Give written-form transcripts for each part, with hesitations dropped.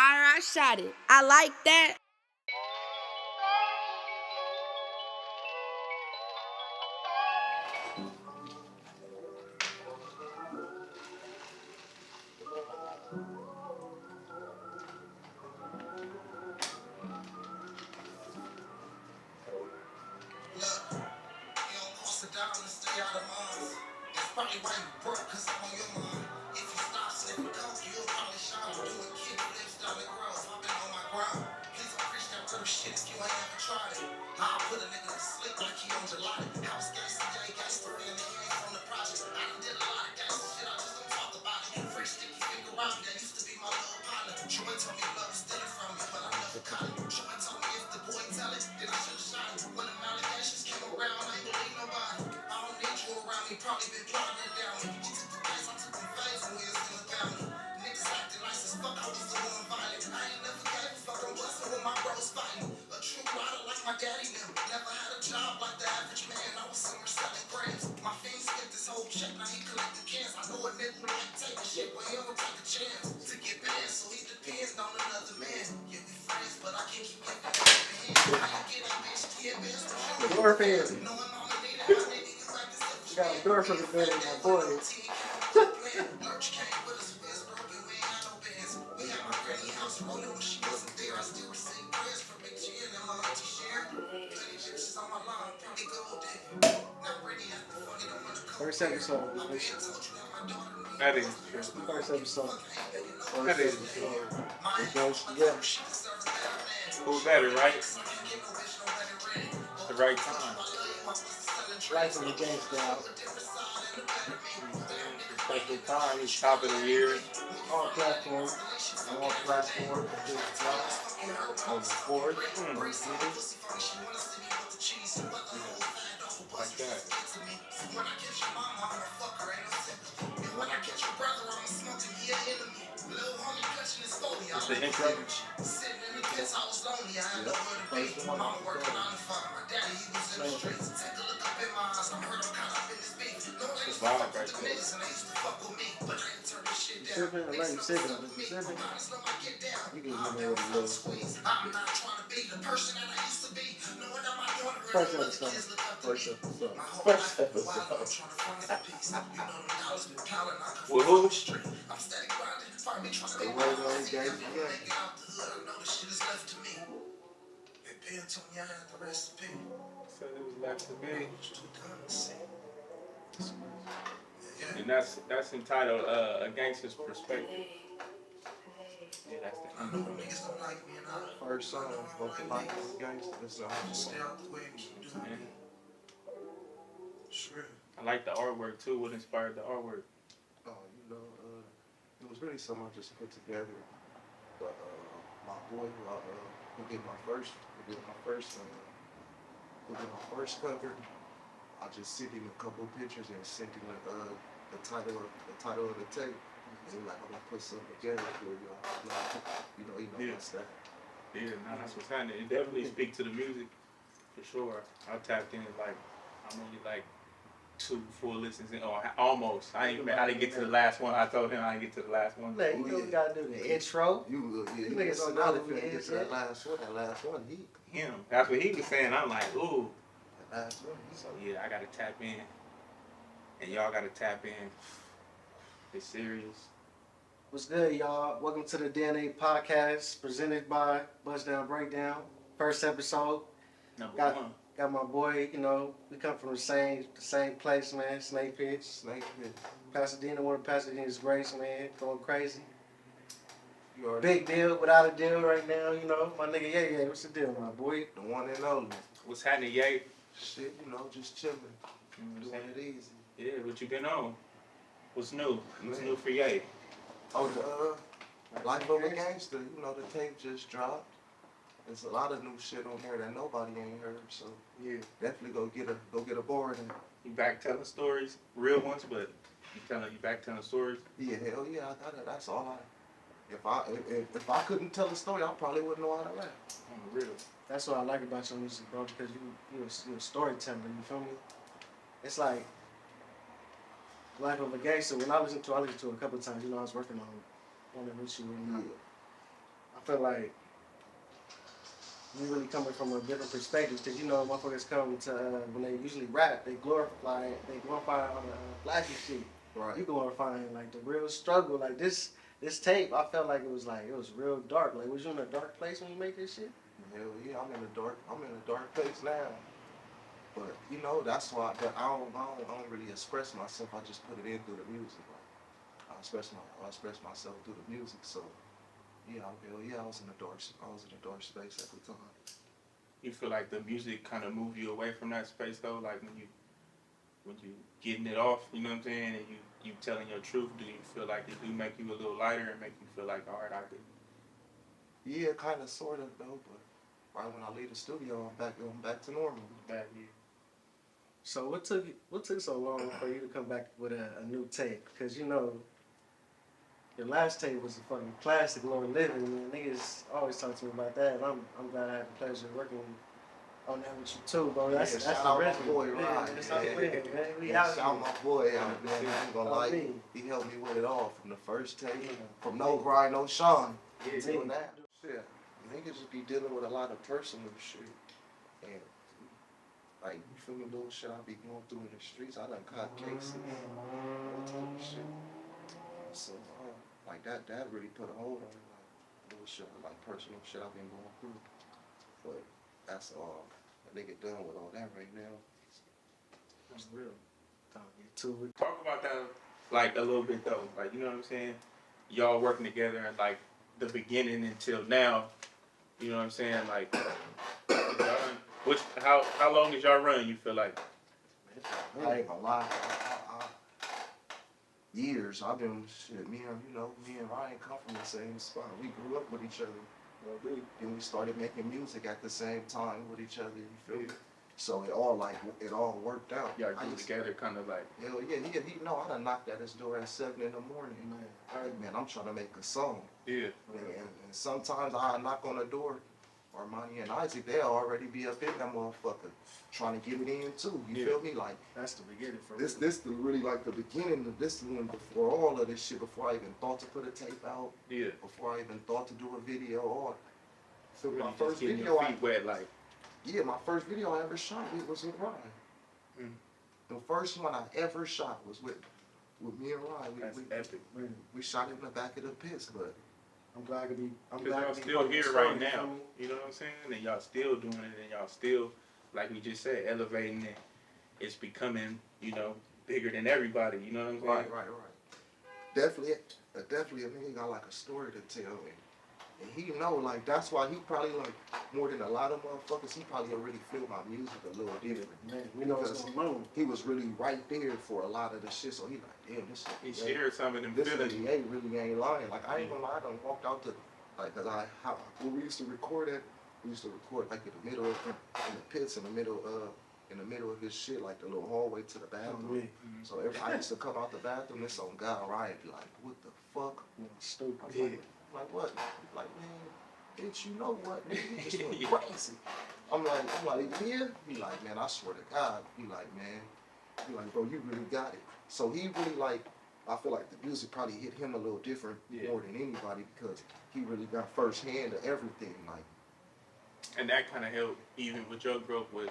I shot it. I like that. Door fans. Got a door for the bed, my boy. First episode. That is true. First episode. That is true. Yeah. Who better, right? The right time. Right from the gangsta out. Special time. It's top of the year. All platforms. All platforms. On the board. Like that. It's the intro. It's the vibe right there. Sipping, I like sipping. Sipping. You can remember what it is. First episode. First episode. First episode. With who? The word on the game. Said it was left to be. And that's entitled A Gangsta's Perspective. Yeah, that's the intro. First song, both like gangsta. I like the artwork too. What inspired the artwork? Oh, it was really something I just put together. But my boy, who did my first cover, I just sent him a couple pictures and sent him the title of the tape. And he like, I'm gonna put something together for y'all. He knows that. Yeah, no, that's what's happening. It definitely speaks to the music, for sure. I tapped in I'm only like 2 full listens in, or almost. I didn't get to the last one. I told him I didn't get to the last one. Man, you know you gotta do the intro. You niggas don't know if you get to that last one, Him. That's what he was saying. I'm like, ooh. That last one. So yeah, I gotta tap in, and y'all gotta tap in. It's serious. What's good, y'all? Welcome to the DNA podcast presented by Buzz Down Breakdown. First episode. Number one. Got my boy, we come from the same place, man. Snake Pit. Pasadena, one of Pasadena's greats, man. Going crazy. Big deal without a deal right now, My nigga Yae Yae, what's the deal, my boy? The one and only. What's happening, Yae? Shit, just chilling. Doing it easy. Yeah, what you been on? What's new? What's new for Yae? Oh, the Life of a Gangsta. The tape just dropped. There's a lot of new shit on there that nobody ain't heard. So yeah, definitely go get aboard and you back telling stories, real ones, but you back telling stories. Yeah, hell yeah. That's all If I couldn't tell a story, I probably wouldn't know how to rap. On the real. That's what I like about your music, bro, because you're a storyteller, you feel me? It's like Life of a Gangsta. When I listened to it a couple of times, I was working on one of them shit. I feel like you really coming from a different perspective, because you know motherfuckers come to when they usually rap, they glorify all the flashy shit. Right. You glorifying like the real struggle. Like this tape, I felt like it was real dark. Like, was you in a dark place when you made this shit? Hell yeah, I'm in a dark place now. But you know, that's why. But I don't really express myself. I just put it in through the music. Like, I express myself through the music. So yeah, I was in a dark space at the time. You feel like the music kind of move you away from that space though, like when you getting it off, you know what I'm saying, and you telling your truth. Do you feel like it do make you a little lighter and make you feel like, all right, I could? Yeah, kind of, sort of though. But right when I leave the studio, I'm back to normal. Bad, yeah. So what took so long for you to come back with a new tape? Because you know, your last tape was a fucking classic, Lord Living, man. Niggas always talk to me about that, and I'm glad I had the pleasure of working on that with you too, bro. That's shout the out my original. boy Yeah, Ryan. that's our friend, man. We Yeah, out shout here. my boy out, man. I ain't gonna lie, me. he helped me with it all from the first tape, Yeah. from No Grind, No Sean, Yeah, till me. now. Shit, niggas just be dealing with a lot of personal shit, and like, you feel me, little shit I be going through in the streets. I done caught cases, all type of shit. So, like that really put a hold on me, like little shit, like personal shit I've been going through. But that's all. A nigga done with all that right now. That's real. To it. Talk about that like a little bit though, like you know what I'm saying. Y'all working together and like the beginning until now, you know what I'm saying. Like, how long is y'all run? You feel like? I ain't gonna lie. Years. I've been me and Ryan come from the same spot. We grew up with each other. Then we started making music at the same time with each other. You feel me? So it all worked out. Y'all grew together, kind of like. Hell yeah, he know I done knocked at his door at 7 in the morning. Man, I'm trying to make a song. Yeah. And sometimes I knock on the door, Armani and Isaac, they'll already be up in that motherfucker trying to get it in too. You feel me? Like, That's the beginning for this the really like the beginning of this one before all of this shit, before I even thought to put a tape out, Yeah. before I even thought to do a video or so Really my just first getting video your feet wet, like. my first video I ever shot was with Ryan. Mm. The first one I ever shot was with me and Ryan. That's epic. We shot it in the back of the pits, but I'm glad to be. I'm Because glad y'all to be still part of the here story, right now. feel me? You know what I'm saying? And y'all still doing it, and y'all still, like we just said, elevating it. It's becoming, you know, bigger than everybody. You know what I'm saying? right. Definitely a nigga got like a story to tell, and he know, like, that's why he probably, like, more than a lot of motherfuckers, he probably already feel my music a little different. Man, we know what's Because going on. he was really right there for a lot of the shit, so he like, damn, this He shit. shared some of them This feelings. Yae really ain't lying. Like, I ain't gonna lie, I done walked out to, like, cause where we used to record at, we used to record like in the middle of, in the pits, in the middle of his shit, like the little hallway to the bathroom. So I used to come out the bathroom, this on God, Ryan be like, what the fuck? Stupid. Yeah. Like what? Like, man, bitch, you know what, nigga, you just went crazy. I'm like, yeah? He like, man, I swear to God. He like, bro, you really got it. So he really like, I feel like the music probably hit him a little different more than anybody because he really got first hand of everything. Like, And that kind of helped even with your growth with,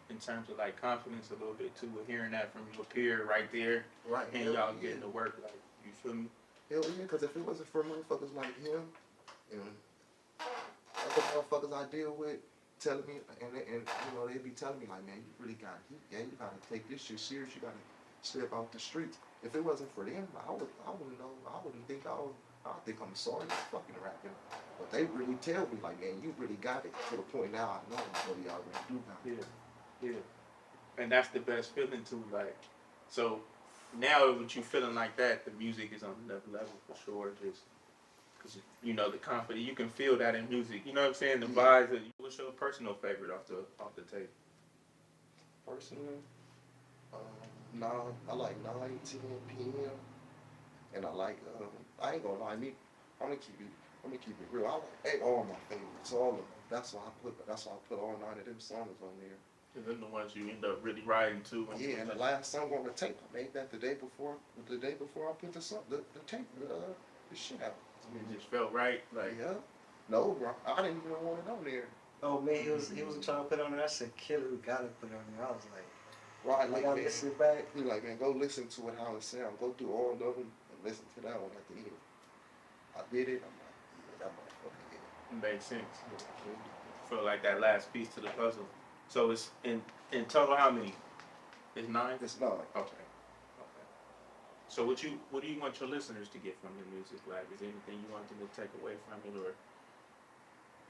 in terms of like confidence a little bit too, with hearing that from your peer right there. right, And y'all getting to work, like, you feel me? Hell yeah, because if it wasn't for motherfuckers like him and other motherfuckers I deal with telling me, and you know, they'd be telling me like, man, you really got it. Yeah, you gotta take this shit serious. You gotta step out the streets. If it wasn't for them, I wouldn't know. I wouldn't think I think I'm sorry for fucking rapping. But they really tell me like, man, you really got it. To the point now I know you already do got it. Yeah. And that's the best feeling too, like, so now with you feeling like that, the music is on another level for sure, just because, you know, the confidence, you can feel that in music, you know what I'm saying, the vibes. What's your personal favorite off the tape? Personally, I like 9, 10 p.m. and I like, I ain't gonna lie, I'm gonna keep it real. I like all my favorites, all of them. That's why I put all 9 of them songs on there. Because they're the ones you end up really riding to. Yeah, and the last song on the tape, I made that the day before I put the tape, the shit out. It just felt right, like. Yeah. No, bro, I didn't even want it on there. Oh man, he was trying to put it on there. I said, "Killer, we gotta put it on there." I was like, Right, "I like gotta man, sit back." he like man, go listen to it how it sounds. Go through all of them and listen to that one at the end. I did it. I'm like, yeah, that motherfucker. Makes sense. Yeah. Feel like that last piece to the puzzle. So it's in total how many? It's 9? It's not. Okay. Okay. So what do you want your listeners to get from your music? Like, is there anything you want them to take away from it, or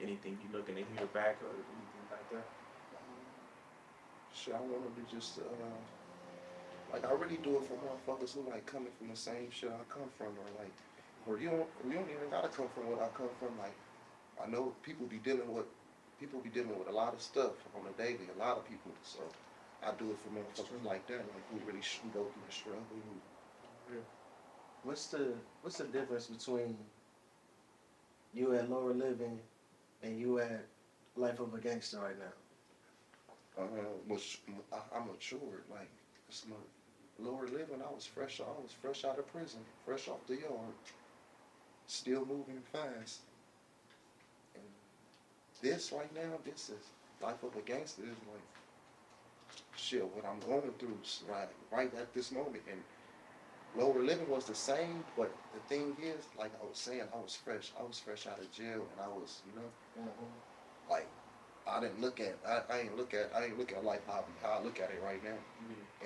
anything you looking to hear back, or anything like that? Shit, I want them to just like I really do it for motherfuckers who like coming from the same shit I come from, or like, or you don't even gotta come from what I come from. Like, I know people be dealing with a lot of stuff on a daily, a lot of people. So I do it for motherfuckers like that, like who really go through the struggle. What's the difference between you at Lower Living and you at Life of a Gangster right now? I'm matured. Like, it's my lower living. I was fresh out of prison, fresh off the yard, still moving fast. And this right now, this is Life of a Gangster. Is like shit. What I'm going through right at this moment. And lower living was the same, but the thing is, like I was saying, I was fresh. I was fresh out of jail, and I was, like I didn't look at I ain't look at life how I look at it right now.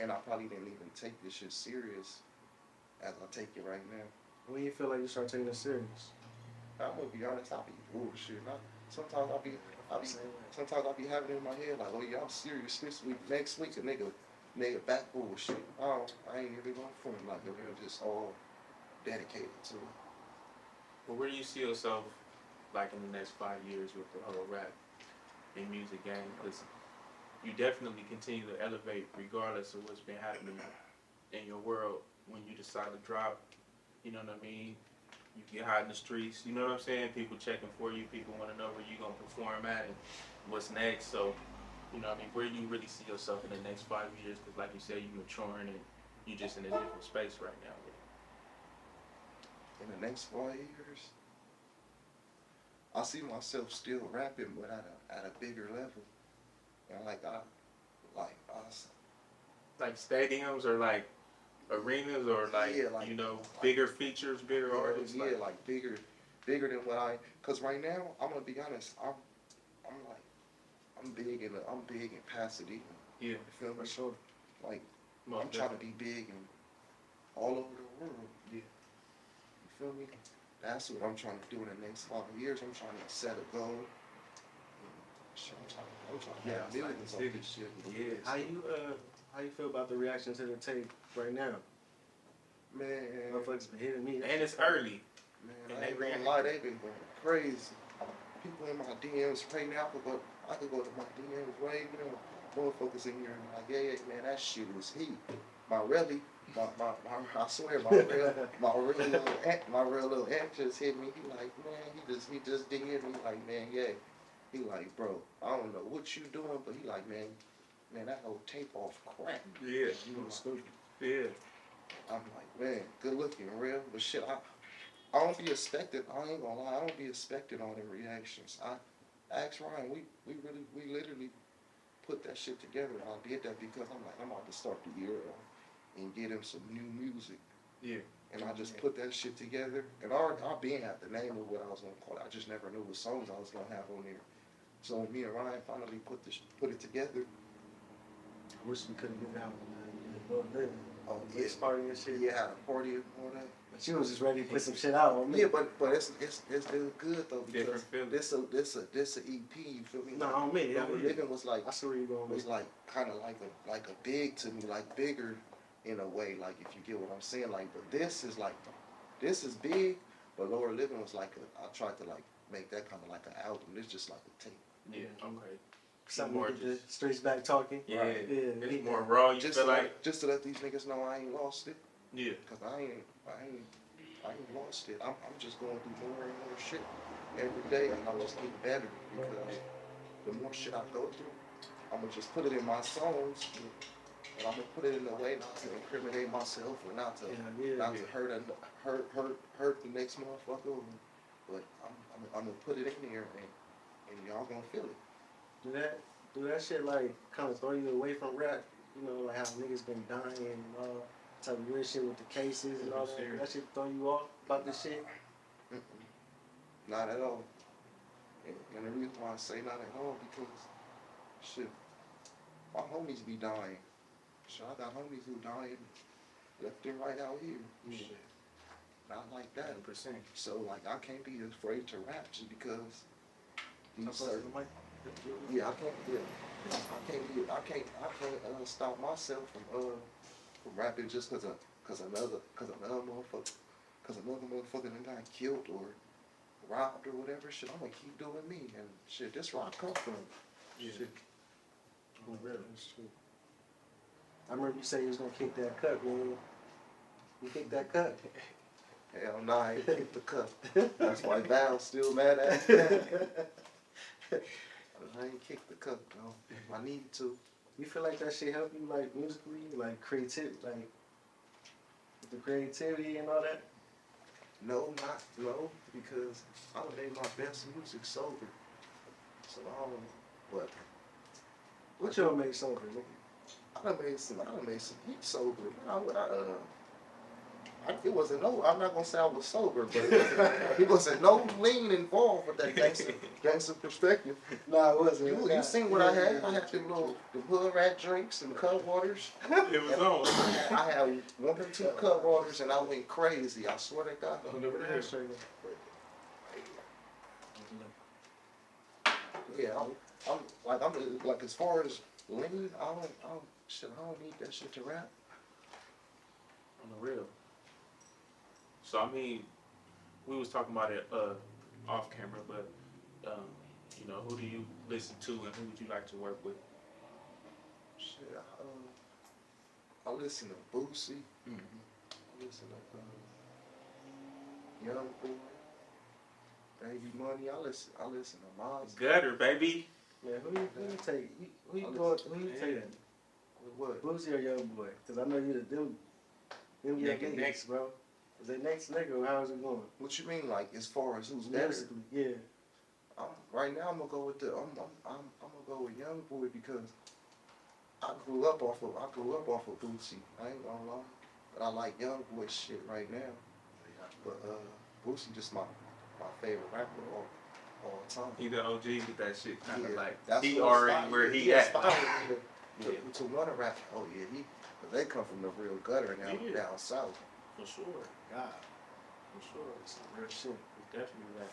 And I probably didn't even take this shit serious as I take it right now. When you feel like you start taking it serious? I'm gonna be honest, I be bullshit. Sometimes sometimes I be having it in my head like, oh yeah, I'm serious this week. Next week a nigga back bullshit. I ain't even gonna front like it. We're just all dedicated to it. Well, where do you see yourself, like, in the next 5 years with the whole rap and music game? Because you definitely continue to elevate regardless of what's been happening in your world. When you decide to drop, you know what I mean? You get hot in the streets, you know what I'm saying? People checking for you, people want to know where you're going to perform at and what's next. So, you know what I mean? Where do you really see yourself in the next 5 years? Because like you said, you're maturing and you're just in a different space right now. In the next 5 years, I see myself still rapping, but at a bigger level. And like Like stadiums or like arenas or like, yeah, like, you know, like bigger features, bigger artists? yeah, like bigger than what I. Cause right now, I'm gonna be honest, I'm big in Pasadena. Yeah, You feel me? For sure. Like most I'm trying to be big in all over the world. Yeah. You feel me? That's what I'm trying to do in the next 5 years. I'm trying to set a goal. Shit, I'm trying to have millions of this shit. Yeah. How you feel about the reaction to the tape right now? Man, Motherfuckers been hitting me. And it's early. man, And I they ain't gonna react. lie, they been going crazy. People in my DMs right now, I could go to my DMs right now. Motherfuckers in here and like, yeah, man, that shit is heat. I swear, my real little ex just hit me. He like, man, he just did hit me. Like, man, yeah. He like, bro, I don't know what you doing, but he like, man, that whole tape off crack. Yeah. You know, stupid. Yeah. I'm like, man, good looking, real, but shit, I don't be expecting. I ain't gonna lie, I don't be expecting all the reactions. I asked Ryan, we literally put that shit together. I did that because I'm about to start the year off and get him some new music. Yeah. And I just put that shit together. And I been had the name of what I was gonna call it. I just never knew what songs I was gonna have on there. So me and Ryan finally put it together. I wish we could have been out in Lower Living. Oh This party and shit. Yeah, had a party and all that. But you was just ready to put some shit out on me. Yeah, but it's good though because Different feeling. this a EP. You feel me? No, on me. Yeah, Lower Living was like I see where you going with. like kind of like a big to me, like bigger in a way. Like if you get what I'm saying. Like, but this is big, but Lower Living was like I tried to like make that kind of like an album. It's just like a tape. Yeah. Okay. Something more to get the just- streets back talking. Yeah. Right. Yeah, It's we- more raw. You Just feel to like. just to let these niggas know I ain't lost it. Yeah. Cause I ain't lost it. I'm just going through more and more shit every day, and I'm just getting better because the more shit I go through, I'm gonna just put it in my songs, and I'm gonna put it in a way not to incriminate myself or not to Yeah. hurt the next motherfucker. but I'm gonna put it in there and y'all gonna feel it. Do that shit like kind of throw you away from rap? You know, like how niggas been dying and all type of weird shit with the cases and all that. Did that shit throw you off about this shit? Mm-mm. Not at all. And the reason why I say not at all because shit, my homies be dying. Shit, I got homies who dying left and right out here. Yeah. Shit, not like that. 100%. So like I can't be afraid to rap just because these Close to certain the mic. yeah I can't stop myself from rapping just cause another motherfucker done got killed or robbed or whatever. Shit, I'm gonna keep doing me and shit. That's where I come from. Yeah. Shit. That's true. I remember you said you was gonna kick that cut, man. You kicked that cut. Hell nah, I ain't kicked the cup. That's why Val's still mad at me. I ain't kicked the cup though. I need to. You feel like that shit help you like musically, like creative, like with the creativity and all that? No, because I done made my best music sober. So I don't. What? What y'all make sober, nigga? I done made some heat sober. It wasn't no. I'm not gonna say I was sober, but it wasn't no lean involved with that gangster perspective. Nah, it wasn't. You seen what I had? I had the hood rat drinks and cut waters. It was on. I had 1 or 2 cut waters and I went crazy. I swear to God. Yeah, I'm like as far as lean, I don't need that shit to rap. On the real. So I mean, we was talking about it off camera, but you know, who do you listen to and who would you like to work with? Shit, I listen to Boosie. I listen to Young Boy, Baby Money. I listen to Miles. Gutter, baby. Yeah, who you take? Who you take? What? Boosie or Young Boy? Cause I know you them your Nigga, niggas, next. bro. Is they next nigga or how is it going? What you mean, like as far as who's better? Musically, yeah. Right now, I'm gonna go with I'm gonna go with Young Boy because I grew up off of Boosie. I ain't gonna lie, but I like Young Boy shit right now. But Boosie just my favorite rapper all time. He the OG with that shit, kind of like that's he what already inspired- where he he at. inspired me to want to rap. Oh yeah, cause they come from the real gutter down south. For sure. God, For sure. some real shit. It's definitely that.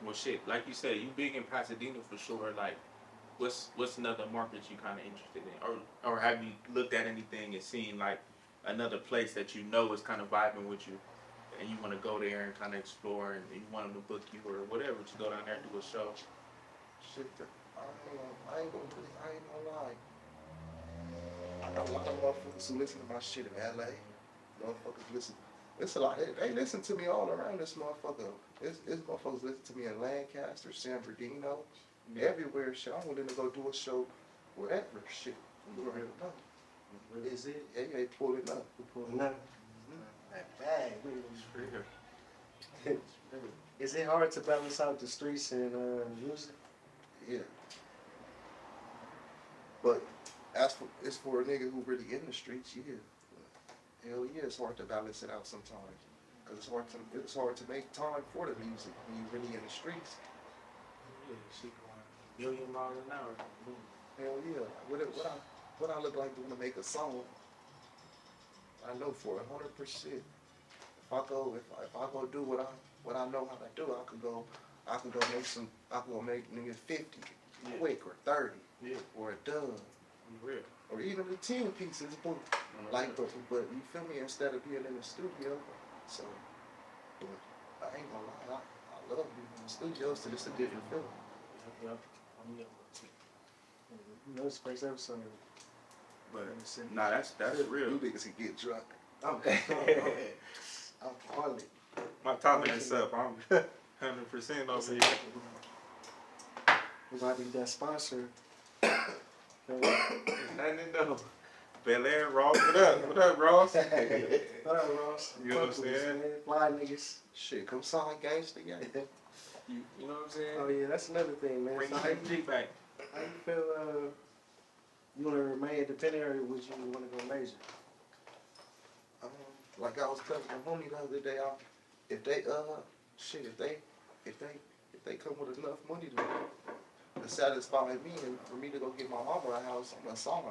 Well, shit, like you said, you big in Pasadena for sure. Like, what's another market you kind of interested in, or have you looked at anything and seen like another place that you know is kind of vibing with you, and you want to go there and kind of explore, and you want them to book you or whatever to go down there and do a show? Shit, I ain't gonna lie. I got a lot of motherfuckers who listen to my shit in LA. Motherfuckers listen. It's a lot. They listen to me all around this motherfucker. It's motherfuckers listen to me in Lancaster, San Bernardino, everywhere. Shit, I'm willing to go do a show wherever. Shit, you already know. Is it? Yeah, they pulling up. Pulling up. That bag. Yeah. Is it hard to balance out the streets and music? Yeah. But it's for a nigga who really in the streets, yeah. Hell yeah, it's hard to balance it out sometimes. Cause it's hard to make time for the music when you really in the streets. Yeah, she going 1,000,000 miles an hour. Hell yeah. What I look like to make a song, I know for 100%. If I go do what I know how to do, I can go make niggas 50 quick or 30 or a dub. Real. Or even the 10 pieces, but but you feel me, instead of being in the studio. So, but I ain't gonna lie, I love being in the studio, so it's a different feeling. Yep. You know, it's the first episode. But nah, that's real. You niggas can get drunk. I'm alcoholic. My tolerance up. I'm 100% over here. We might be that sponsor. Nothing to know. Bel Air, Ross. What up? What up, Ross? What up, Ross? You know what I'm Fuck with us, saying? man. Fly niggas. Shit, come sign Gangsta, yeah. You know what I'm saying? Oh yeah, that's another thing, man. Bring So the G back. how you feel? You want to remain independent, or would you want to go major? Like I was telling my homie the other day, if they shit, if they come with enough money to satisfy me and for me to go get my mama a house, I'm gonna sign.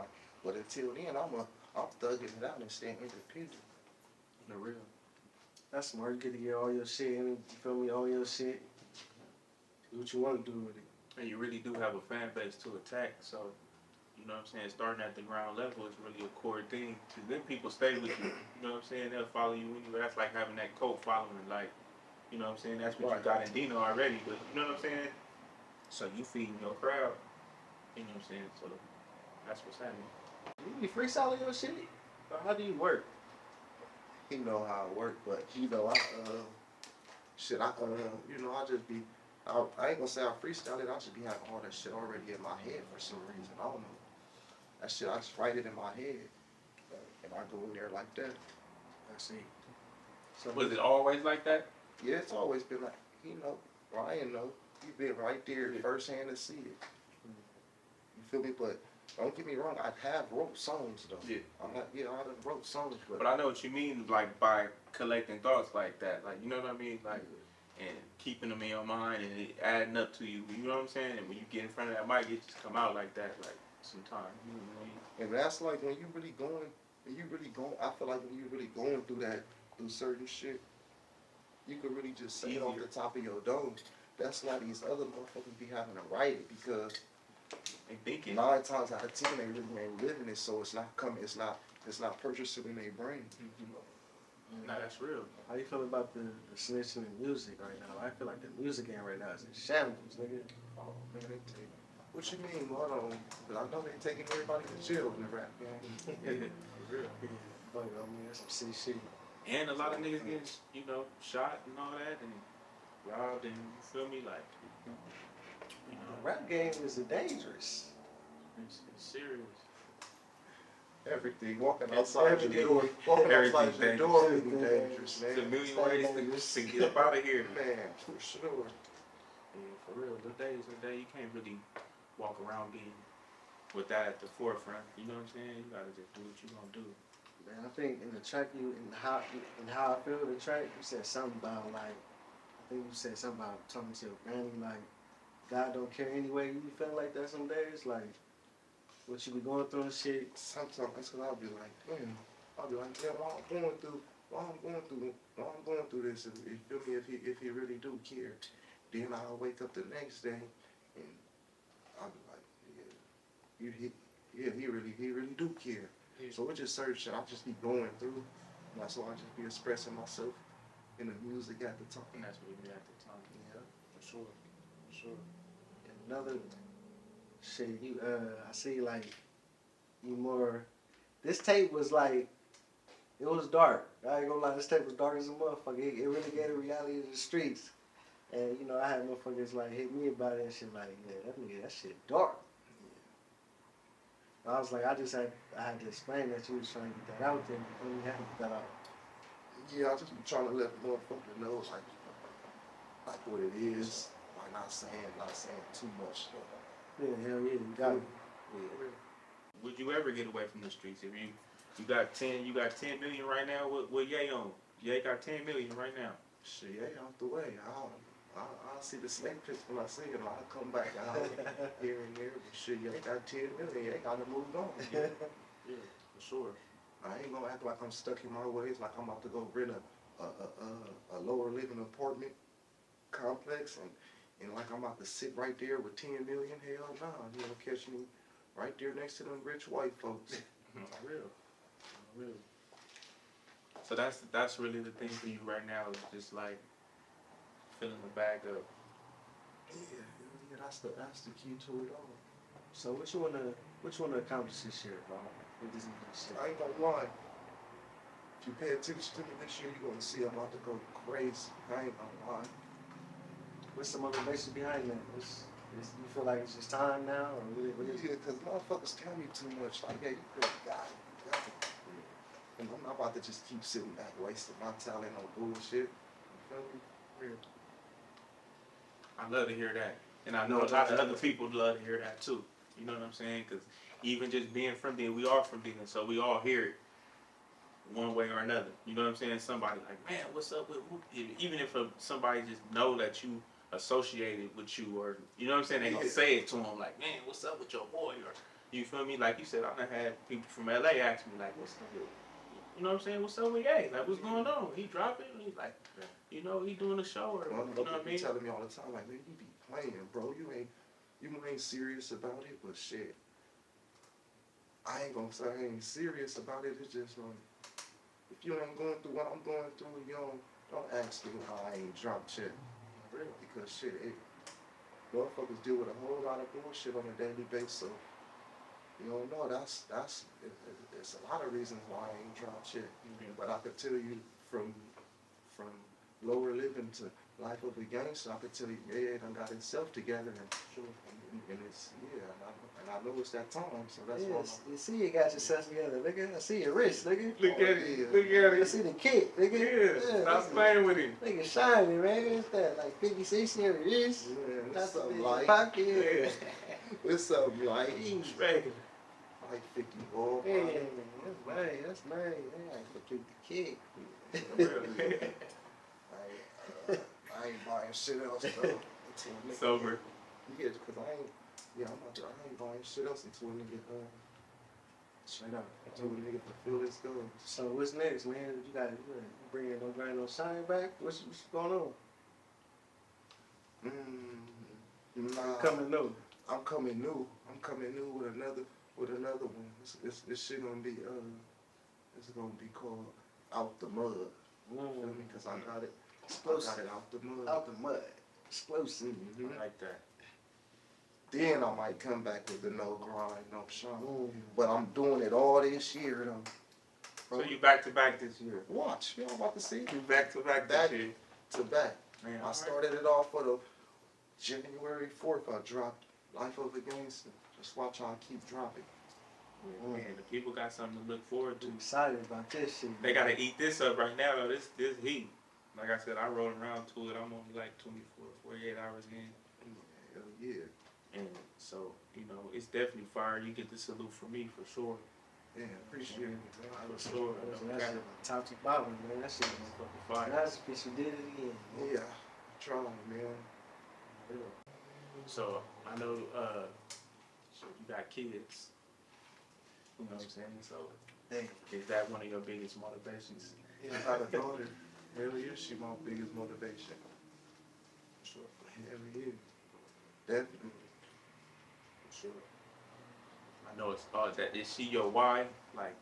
But until then, I'm thugging it out and staying independent. The real. That's smart. You get to get all your shit in. You feel me? All your shit. Do what you want to do with it. And you really do have a fan base to attack, so you know what I'm saying, starting at the ground level is really a core thing. Cause then people stay with you. You know what I'm saying? They'll follow you anywhere. That's like having that cult following, like, you know what I'm saying? That's what you got in Dino already, but you know what I'm saying? So you feeding your crowd. You know what I'm saying? So that's what's happening. You be freestyling your shit? Or how do you work? He know how it work, but you know I just be. I ain't gonna say I freestyle it. I just be having all that shit already in my head for some reason. I don't know. That shit, I just write it in my head, and I go in there like that. I see. So Was it always like that? Yeah, it's always been like, Ryan know. You been right there firsthand to see it. You feel me? But don't get me wrong, I have wrote songs though. Yeah. I done wrote songs, But I know what you mean, like by collecting thoughts like that, like you know what I mean, like, and keeping them in your mind and it adding up to you. You know what I'm saying? And when you get in front of that mic, it just come out like that, like sometimes. You know what I mean? and that's like when you really going, I feel like when you really going through certain shit, you could really just say it off the top of your dome. That's why these other motherfuckers be having to write it, because They thinking. 9 times out of 10 they really ain't living it, so it's not purchasing in their brain. Nah, that's real. how you feel about the snitching in music right now? I feel like the music game right now is in shambles, nigga. Oh man, they take. What you mean? Hold on, but I know they taking everybody to jail in the rap game. For real. Fuck, I mean, that's some city shit. And a lot of niggas getting, you know, shot and all that and robbed and you feel me, like, you know, The rap game is dangerous. it's serious. Everything, walking outside your Everything. door, walking outside Everything's your door is dangerous. dangerous, There's a man. million ways to get up out of here. Man, for sure. Yeah, for real. The days you can't really walk around being with that at the forefront. You know what I'm saying? You gotta just do what you gonna do. Man, I think in the track how I feel the track, you said something about like, I think you said something about talking to your granny like, God don't care anyway. You feel like that some days, like what you be going through and shit. Sometimes that's what I'll be like, man. I'll be like, yeah, while I'm going through this, and you feel me? If he really do care, then I'll wake up the next day, and I'll be like, he really do care. Yeah. So it's just certain shit I just be going through. And that's why I just be expressing myself in the music at the time. And that's what we did at the time. Yeah. For sure. For sure. And another shit, I see like you more. This tape was like, it was dark. I ain't gonna lie, this tape was dark as a motherfucker. It really gave the reality of the streets. And you know, I had motherfuckers like hit me about it and shit like, yeah, that shit dark. I was like, I had to explain that you was trying to get that out there. You feel me? Had to get that out. Yeah, I just be trying to let the motherfucker know like what it is. Like not saying too much though. Yeah, hell yeah, you got it. Yeah. Would you ever get away from the streets if you got 10 million right now? What Yae on? Yae got 10 million right now. Shit, yeah, out the way. I'll see the snake pits when I see it. I'll come back out here and there. But shit, you got 10 million. You ain't gotta move on. Yeah, for sure. I ain't gonna act like I'm stuck in my ways. Like I'm about to go rent a lower living apartment complex and like I'm about to sit right there with 10 million. Hell nah, you gonna catch me right there next to them rich white folks. Real. Real. So that's really the thing for you right now is just like filling the bag up. Yeah, that's the key to it all. So what you wanna accomplish this year, bro? With this shit? I ain't gonna lie. If you pay attention to me this year, you're gonna see I'm about to go crazy. I ain't gonna lie. What's the motivation behind that? You feel like it's just time now, or what is it? Yeah, cause motherfuckers tell me too much. Like, yeah, you really got it. You And I'm not about to just keep sitting back wasting my talent on bullshit. You feel me? Real. I love to hear that. And I know a lot of other people love to hear that too. You know what I'm saying? Because even just being from there, we are from there, so we all hear it one way or another. You know what I'm saying? Somebody like, man, what's up with Whoop? Even if somebody just know that you associated with you, or you know what I'm saying, they gonna say it to them like, man, what's up with your boy? Or you feel me? Like you said, I done had people from LA ask me like, what's up with, you know what I'm saying? What's up with Yae? Like, what's going on? He dropping? He's like, you know, he doing a show or Well, you know what I mean? telling me all the time like, man, you be playing, bro. You ain't serious about it, but shit. I ain't gonna say I ain't serious about it. It's just if you ain't going through what I'm going through, you don't ask me how I ain't dropped shit. Really? Because shit, motherfuckers deal with a whole lot of bullshit on a daily basis. So you don't know. It's a lot of reasons why I ain't dropped shit. But I could tell you from lower living to life of a gangster, I could tell you, yeah, done got itself together and it's and I know it's that time, so that's why. You see you got yourself together, nigga. I see your wrist, nigga. Look at it. Look at I it. see the kick, nigga. Yeah, stop playing with him. Nigga shiny, man. What's that? Like 50, 60 every wrist? Yeah, That's it's something the like pocket. it's something like Regular. like 50 ball. Yeah, that's nice. That's nice. Yeah, I complete the kick. I ain't buying shit else though. Sober. Yeah, cause I ain't buying shit else until a nigga straight up. Until a nigga feel this good. So what's next, man? You bringing no grind, no shine back? What's going on? Nah, Coming new. I'm coming new with another one. This shit gonna be it's gonna be called Out the Mud. You feel me? Cause I got it. Explosive. I got it out the mud. Out the mud. Explosive. I like that. Then I might come back with the no grind, no shine. But I'm doing it all this year though. So you back to back this year? Watch, you know about to see. You back to back Back this year? to back. Man, I started it off for the January 4th. I dropped Life of a Gangsta. Just watch how I keep dropping. Man, the people got something to look forward to. I'm excited about this shit. They gotta eat this up right now though. This heat. Like I said, I rolled around to it. I'm only like 24, 48 hours in. Hell yeah. And so, you know, it's definitely fire. You get the salute from me for sure. Yeah, appreciate it, man. For sure. That shit top to bottom, man. That shit was Fucking fire. nice because you did it again. Yeah, trying, man. So I know so you got kids. You know what I'm saying? So Hey, is that one of your biggest motivations? yeah, I got a daughter. Really is she my biggest motivation. For sure. Hell yeah. Definitely. For sure. I know it's that is she your why? Like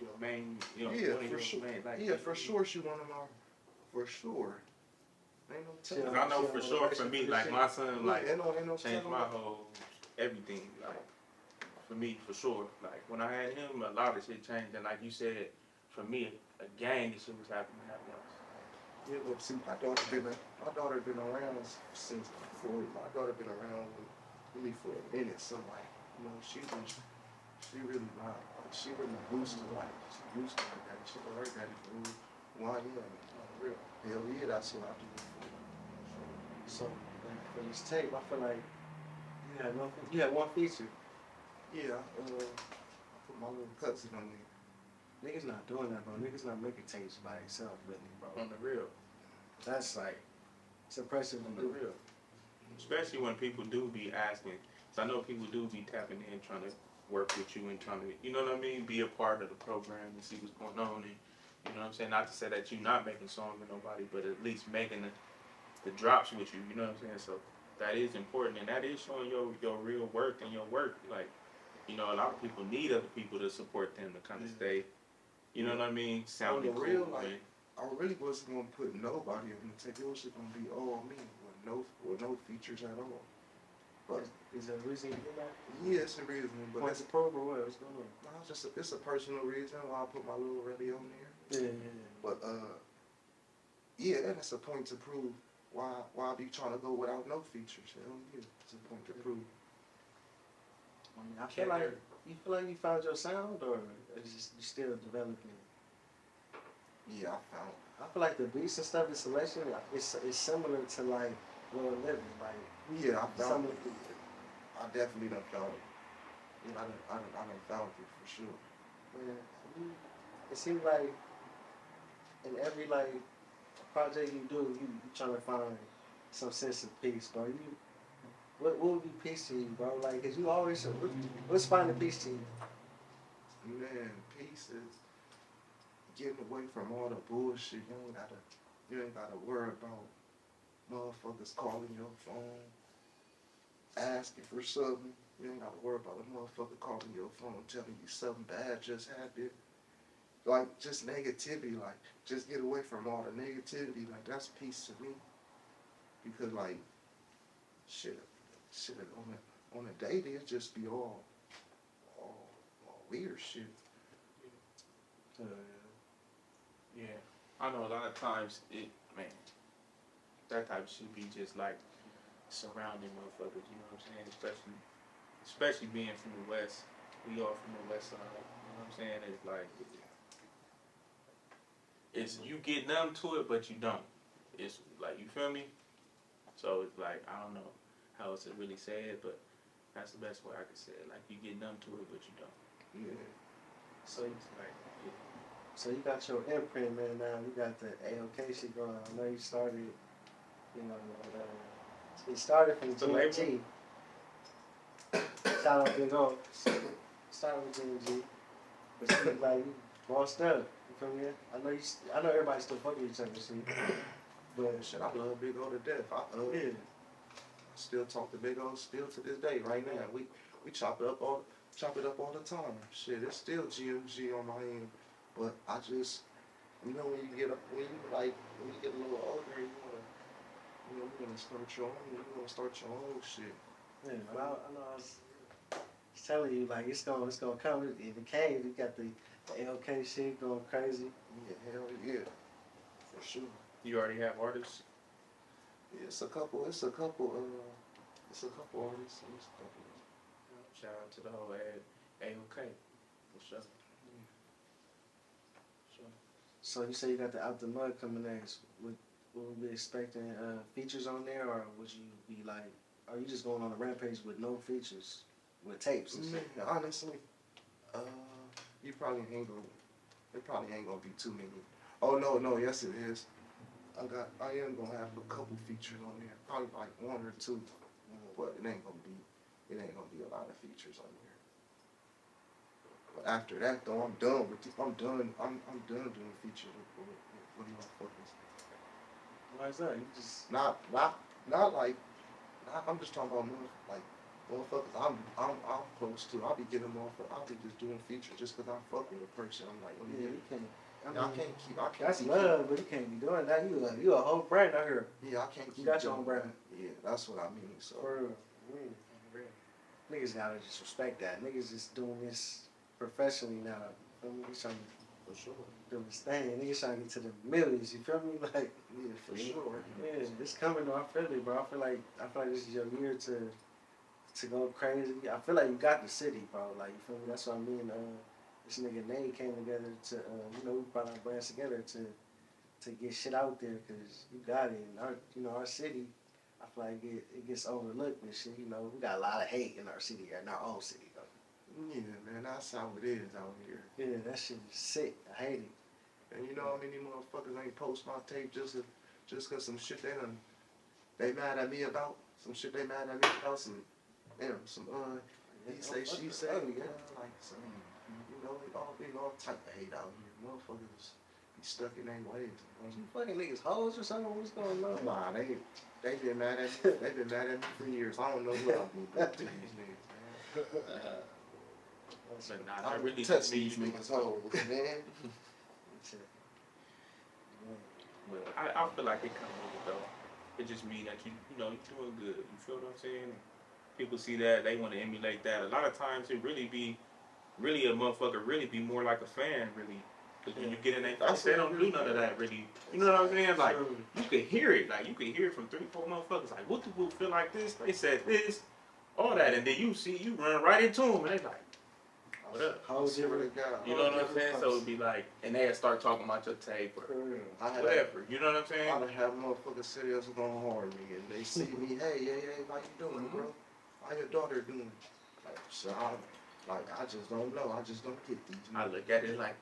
your main, you know, Yeah, one of for your sure. main, like, Yeah, for sure she one of my, for sure. Ain't no She telling. Cause I know for sure for me, like my son, like ain't no changed telling. my whole everything. Like for me, for sure. Like when I had him, a lot of shit changed. And like you said, for me, a gang of shit was happening at once. Yeah, but see, my daughter been around since before. My daughter been around with me for a minute. So like, you know, she really not. She really boosted like she boosted her daddy. She been her daddy for why yeah, real. Hell yeah, that's what I do. So, like, for this tape, I feel like you had one feature. Yeah, I put my little cousin on there. Niggas not doing that, bro. Niggas not making tapes by themselves, really, bro. On the real. That's like, it's impressive On to the do. real. Especially when people do be asking. So I know people do be tapping in, trying to work with you and trying to, you know what I mean, be a part of the program and see what's going on. And you know what I'm saying? Not to say that you're not making songs with nobody, but at least making the drops with you. You know what I'm saying? So that is important, and that is showing your real work and your work. Like, you know, a lot of people need other people to support them to kind of stay. You know what I mean? Sounding On the cool, real, man. like, I really wasn't gonna put nobody on the tape. It was just gonna be all me with no features at all. But Is there a reason you did that? yeah, it's a reason. But What's the program? What's going on? no, it's a personal reason why I put my little radio on there. Yeah. But yeah, and it's a point to prove why I be trying to go without no features. Hell yeah, it's a point to prove. I mean, I feel like you found your sound, or is just you still developing? Yeah, I found. I feel like the beats and stuff, the selection, it's similar to like Lil Living, like Yeah, I some found of it. I definitely done found it. I done found it for sure. man, it seems like in every like project you do, you trying to find some sense of peace, bro. What would be peace to you, bro? Like, cause you always what's finding peace to you? Man, peace is getting away from all the bullshit. You ain't gotta worry about motherfuckers calling your phone, asking for something. You ain't gotta worry about a motherfucker calling your phone, telling you something bad just happened. Like, just negativity, like, just get away from all the negativity. Like, that's peace to me. Because, like, shit, shit, on a day, it just be all weird shit. Uh, yeah, I know a lot of times man, that type of shit be just like surrounding motherfuckers. You know what I'm saying? Especially being from the West. We all from the West side. You know what I'm saying? It's like it's you get numb to it, but you don't. It's like you feel me. So it's like I don't know how else to really say it, but that's the best way I can say it. Like you get numb to it, but you don't. Yeah. So it's like So you got your imprint, man. Now you got the AOK shit going. I know you started, you know, it started from The label? G. Shout out Big O. Started with G. But you like you bossed up. You feel me? I know everybody still fucking each other, see. But Shit, I love Big O to death. yeah. Still talk to Big O still to this day. Right now, we chop it up all the time. Shit, it's still GMG on my end, but I just when you get when you get a little older, you wanna start your own. You wanna start your own shit. Yeah, but I know I was telling you like it's gonna come. It came. You got the AOK shit going crazy. Yeah, hell yeah, for sure. you already have artists. Yeah, it's a couple. It's a couple. It's a couple artists. It's a couple. Shout out to the whole AOK. For sure. Sure. So you say you got the Out the Mud coming next. Would we be expecting features on there, or would you be like, are you just going on a rampage with no features, with tapes and Man, shit? honestly, uh, you probably ain't gonna. There probably ain't gonna be too many. Oh no, yes it is. I am gonna have a couple features on there, probably like one or two, but it ain't gonna be a lot of features on there. But after that though, I'm done with it. I'm done doing features with motherfuckers. Why is that? You just Not like, I'm just talking about like motherfuckers I'm close to. I'll be getting them off. I'll be just doing features just because I'm fucking with a person. I'm like, yeah, you can't. I can't keep. That's love, but you can't be doing that. You a whole brand out here. Yeah, I can't keep. You got your own doing brand. that. Yeah, that's what I mean. So. For real. Niggas gotta just respect that. Niggas just doing this professionally now. You feel me? He's trying to For sure. do his thing. Niggas trying to get to the millions. You feel me? Like, Yeah, for sure. yeah, it's coming though. I feel it, bro. I feel like this is your year to go crazy. I feel like you got the city, bro. Like, you feel me? That's what I mean. This nigga Nate came together to, we brought our brands together to get shit out there, cause you got it. And our city, I feel like it gets overlooked and shit. You know, we got a lot of hate in our city, in our own city, though. Yeah, man, that's how it is out here. Yeah, that shit is sick. I hate it. And you know how many motherfuckers ain't post my tape just cause some shit they mad at me about? Some shit they mad at me about? Some he say, she say, yeah, like some, it all type of hate out here. Motherfuckers be stuck in their ways. You fucking niggas hoes or something? What's going on? Nah, they been mad at me. They been mad at me for years. I don't know what I'm gonna do to these niggas, man. But nah, I I really touch just mean these niggas hoes, man. But I feel like it comes with it though. It just means that you doing good. You feel what I'm saying? People see that, they want to emulate that. A lot of times it really a motherfucker really be more like a fan really. Because when you get in their face, they don't do none of that really. You know what I'm saying? Like, you can hear it. Like, you can hear it from 3, 4 motherfuckers. Like, what the who feel like this? They said this, all that. And then you run right into them and they like, what up? Whole different. You know what I'm saying? So it'd be like, and they'd start talking about your tape or I had whatever. You know what I'm I saying? done have motherfuckers serious going hard me, and they see me, hey, yeah, yeah, how you doing, bro? How your daughter doing? Like, so I just don't know. I just don't get these. I look at it like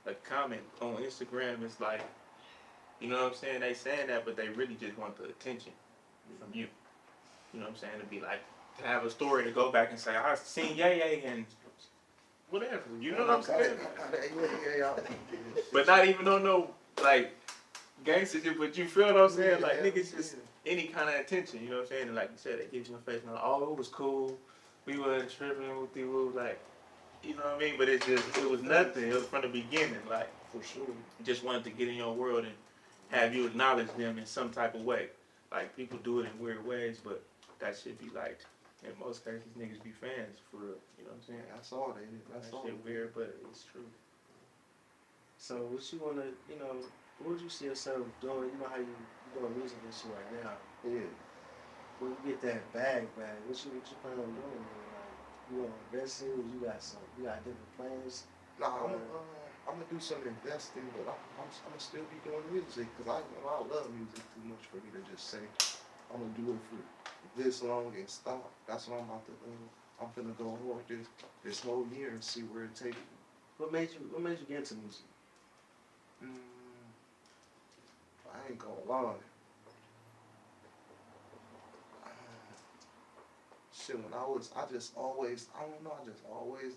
a comment on Instagram. It's like, you know what I'm saying? They saying that, but they really just want the attention from you. You know what I'm saying? To be like, to have a story to go back and say, I seen Yae Yae and whatever. You know what I'm saying? But not even on no, like, gangster shit, but you feel what I'm saying? Like, niggas just any kind of attention, you know what I'm saying? And like you said, they give you a face, like, oh, it was cool. We wasn't tripping with you. We was like, you know what I mean? But it was nothing. It was from the beginning. Like, For sure. just wanted to get in your world and have you acknowledge them in some type of way. Like, people do it in weird ways, but that should be like, in most cases, niggas be fans for real. You know what I'm saying? That's all they did. That's That all. shit weird, but it's true. So what you wanna, what would you see yourself doing? You know how you doing music and shit right now. Yeah. When you get that bag, what you plan on doing? Man? Like, you wanna invest in? You got different plans. Nah, I'm gonna do some investing, but I'm gonna still be doing music because I love music too much for me to just say I'm gonna do it for this long and stop. That's what I'm about to do. I'm gonna go hard this whole year and see where it takes me. What made you get into music? I ain't gonna lie. Shit, I just always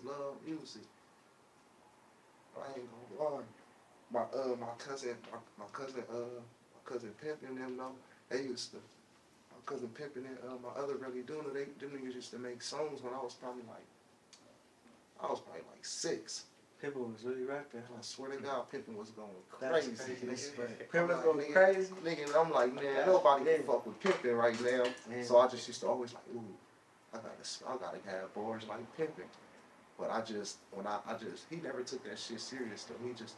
loved music. I ain't gonna lie. My cousin Pimp and them know, my cousin Pimp and my other really doing it, them niggas used to make songs when I was probably like 6. Pimpin' was really rapping. I swear to God, Pimpin' was going That's crazy. crazy. I'm Pimpin' was like, going crazy. Nigga, I'm like, man, nobody can fuck with Pimpin' right now. Man. So I just used to always like, ooh, I gotta have bars like Pimpin'. But he never took that shit serious though. He just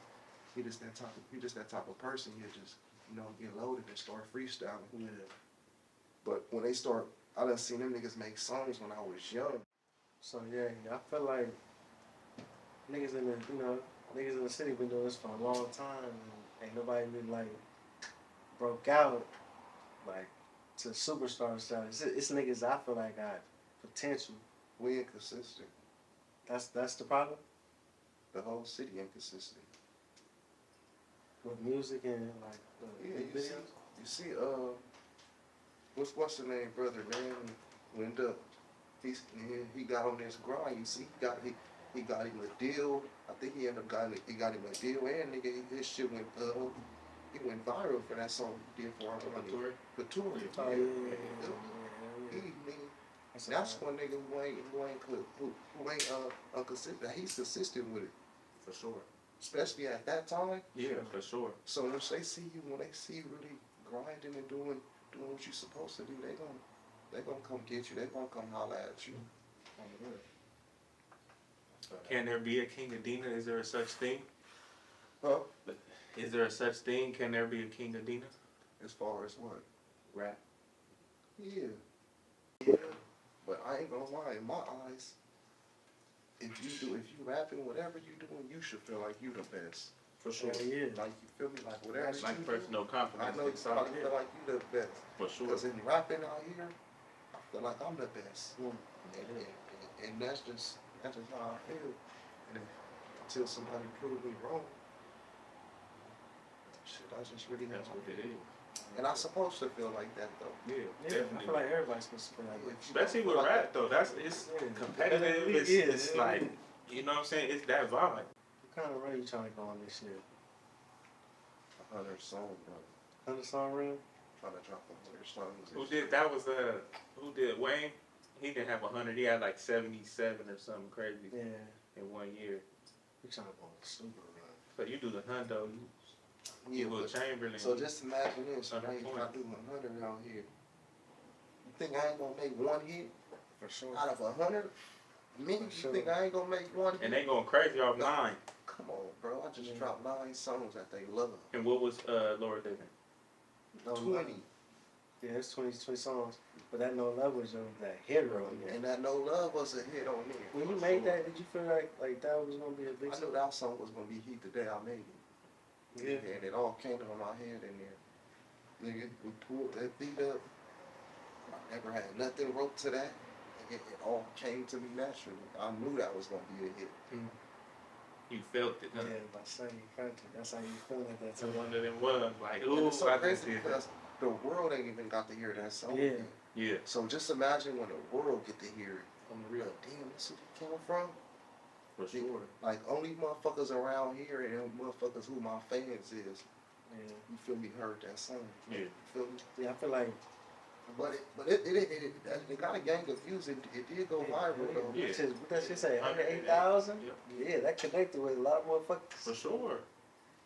that type of person. He just, get loaded and start freestyling. Yeah. But when I done seen them niggas make songs when I was young. So yeah, I feel like niggas in the city been doing this for a long time, and ain't nobody really like broke out like to superstar status. It's niggas I feel like got potential. We inconsistent. That's the problem The whole city inconsistent. with music and like videos. You see, what's the name, brother, man? Went up. He got on this grind. You see, he got him a deal. I think he got him a deal, and nigga, his shit went he went viral for that song he did for Couture. Oh yeah. That's one nigga who ain't consistent. He's consistent with it, For sure. especially at that time. Yeah, for sure. So when they see you really grinding and doing what you're supposed to do, they gonna come get you. They gonna come holler at you. Can there be a King of Dina? Is there a such thing? Huh? Is there a such thing? Can there be a King of Dina? As far as what? Rap. Yeah. But I ain't gonna lie, in my eyes, if you rapping, whatever you doing, you should feel like you the best. For sure. Yeah. Like you feel me, like whatever. That's like you personal do, confidence. I know you probably feel like you the best. For sure. Because in rapping out here, I feel like I'm the best. Mm. And that's just how I feel. And until somebody prove me wrong, shit, I just really That's what it is. And I'm supposed to feel like that though. Yeah, I definitely. feel like everybody's supposed to feel like that. Especially with rap though, it's competitive. It's like, you know what I'm saying? It's that vibe. What kind of run you trying to go on this year? 100 songs, bro. 100 song run? Trying to drop 100 songs. Who did that? Was who did Wayne? He didn't have 100. He had like 77 or something crazy Yeah. in 1 year. You trying to go on a super run? So you do the hundo. You go Chamberlain. So just imagine this, man. 100 If I points. do 100 out here, you think I ain't gonna make one hit For sure. out of 100? Me, For you sure. think I ain't gonna make one hit? And they going crazy off 9. Come on, bro. I just dropped 9 songs that they love. And what was Laura David? No, 20. Yeah, it's 20 songs. But that No Love was that hero. And that No Love was a hit on there. When you made that, did you feel like that was gonna be a big I song? knew that song was gonna be heat the day I made it. Yeah. And it all came to my head in there. Nigga, we pulled that beat up. I never had nothing wrote to that. It all came to me naturally. I knew that was gonna be a hit. You felt it. Yeah, by saying you felt it. That's how you feel at that So time. one of them was like, And ooh, it's so I crazy just did because that. the world ain't even got to hear that song. Yeah. yet. Yeah, So just imagine when the world get to hear it. on the real, Damn, this is where it came from. for sure. Like only motherfuckers around here and motherfuckers who my fans is, Yeah. you feel me, heard that song. Yeah. You feel me? Yeah, I feel like But it got a gang of views. It did go viral though. Yeah. what that shit say? 108,000? 108,000? Yep. Yeah, that connected with a lot more fuckers. For sure.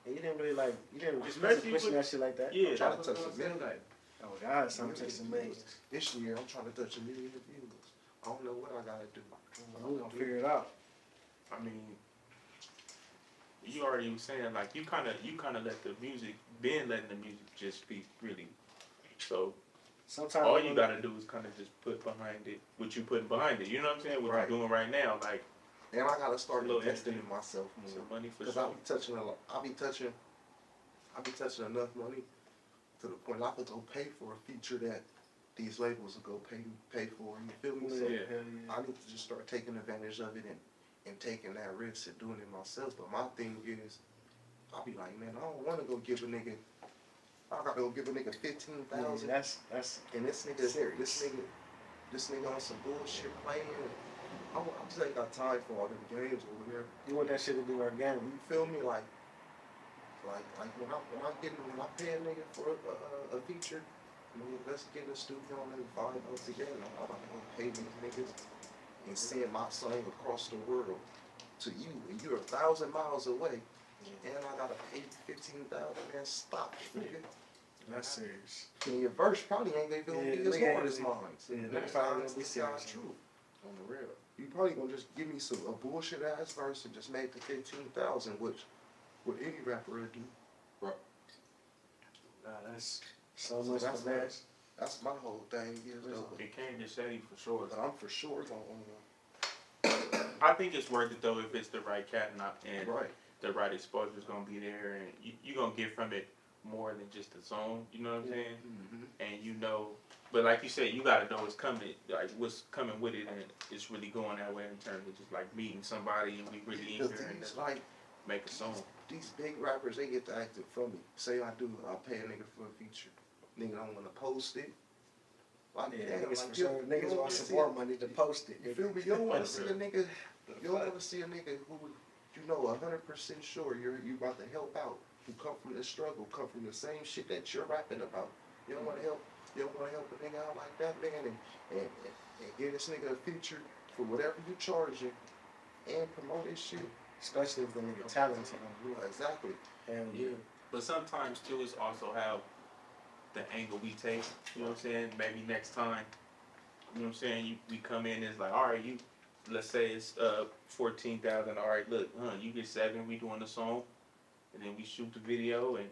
And you didn't really you didn't Especially push with- that shit like that. Yeah, I'm trying that's to what touch I'm a saying. million. Like, Oh God, something takes amazing. This year I'm trying to touch 1 million views. I don't know what I gotta do. We're gonna figure it out. I mean, you already was saying like you kind of let the music, been letting the music just speak really. So Sometimes all you gotta do is kind of just put behind it what you putting behind it. You know what I'm saying? What Right. you're doing right now, like And I gotta start A little investing extra. in myself more. some money for Because sure. I be touching a lot. I be touching enough money to the point I could go pay for a feature that these labels will go pay for. You feel me? So Yeah. Hell I need to just start taking advantage of it and taking that risk and doing it myself. But my thing is, I'll be like, man, I don't want to go give a nigga. I gotta go give a nigga Yeah, 15,000. that's And this nigga on some bullshit playing. I just ain't got time for all them games over there. you want that shit to be organic. You feel me? Like when I pay a nigga for a feature, let's get in the studio and vibe out together. I'm not gonna pay these niggas and send my song across the world to you, and you're 1,000 miles away, and I gotta pay 15,000. Man, stop, nigga. That's serious. And your verse probably ain't gonna be as nigga hard ain't as gonna mine. Yeah, That's nigga probably honest, gonna be this serious. God's truth. On the real. You probably gonna just give me a bullshit ass verse and just make the 15,000, which what any rapper would do. Nah, that's so much that's for that. nice. That's my whole thing is though. It came to Shetty for sure. But I'm for sure gonna I think it's worth it though if it's the right cat and right. the right exposure is gonna be there, and you gonna get from it more than just the song. You know what I'm saying? Mm-hmm. And you know, but like you said, you gotta know what's coming, like what's coming with it, and it's really going that way in terms of just like meeting somebody and we really in Because here and these just like make a song. these big rappers, they get to act it from me. Say I pay a nigga for a feature. Nigga don't wanna post it. Like, Yeah, damn, niggas like, for sure. you Niggas don't want wanna support money to post it. You feel me? You don't want to see a nigga. The You don't fuck? want to see a nigga who you know 100% sure you about to help out. Who come from the struggle, come from the same shit that you're rapping about. You don't want to help. You don't want to help a nigga out like that, man, and give this nigga a feature for whatever you charging, and promote his shit. Especially if the nigga talented. Exactly. Hell yeah. But sometimes too, it's also how the angle we take. You know what I'm saying? Maybe next time, you know what I'm saying? We come in, it's like, all right, let's say it's 14,000. All right, look, you get 7. We doing the song, and then we shoot the video, and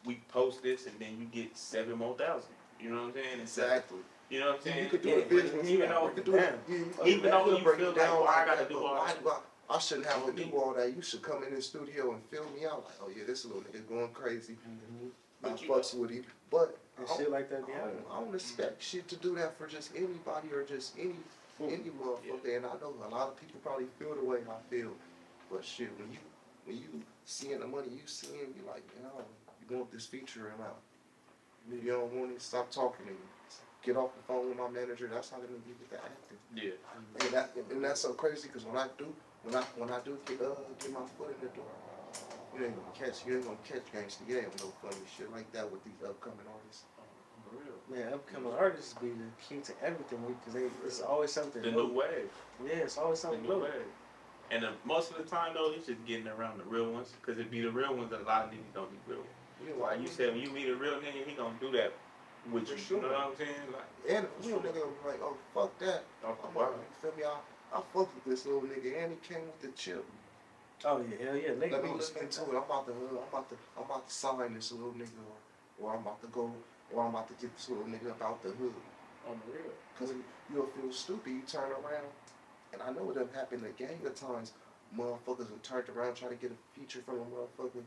we post this, and then you get 7 more thousand. You know what I'm saying? Exactly. You know what I'm saying? You could do Yeah, the business. even though- you could do it. Even though you break feel it like, down well, I like gotta that, do but all why that. do I shouldn't have to Okay. do all that. You should come in the studio and fill me out like, oh yeah, this little nigga going crazy. I But you- fucks with him. But And I shit like that I be don't, happening. I don't expect shit to do that for just anybody or just any motherfucker. And I know a lot of people probably feel the way I feel. But shit, when you seeing the money you seeing, you like, you know, you want this feature and out. You don't want it, stop talking to me. Get off the phone with my manager. That's how they get the acting. Yeah. And that's so crazy because when I do get my foot in the door, you ain't gonna catch Gangsta Yae with no funny shit like that with these upcoming artists. For real. Man, upcoming artists be the key to everything because it's always something The new. new wave. Yeah, it's always The something new new. wave. And most of the time though, it's just getting around the real ones, because it be the real ones that a lot of niggas don't be real. You know, Like you said, when you meet a real nigga, he gonna do that with For you. sure. You know what I'm saying? Like, and the real nigga was like, oh fuck that. off the I'm bar. like, you feel me? I fuck with this little nigga and he came with the chip. Oh yeah, hell yeah. Let me Niggas look into it. I'm about to sign this little nigga or I'm about to go, or I'm about to get this little nigga up out the hood. On the real. Because you'll feel stupid, you turn around, and I know it done happened a gang of times. Motherfuckers have turned around, try to get a feature from a motherfucker.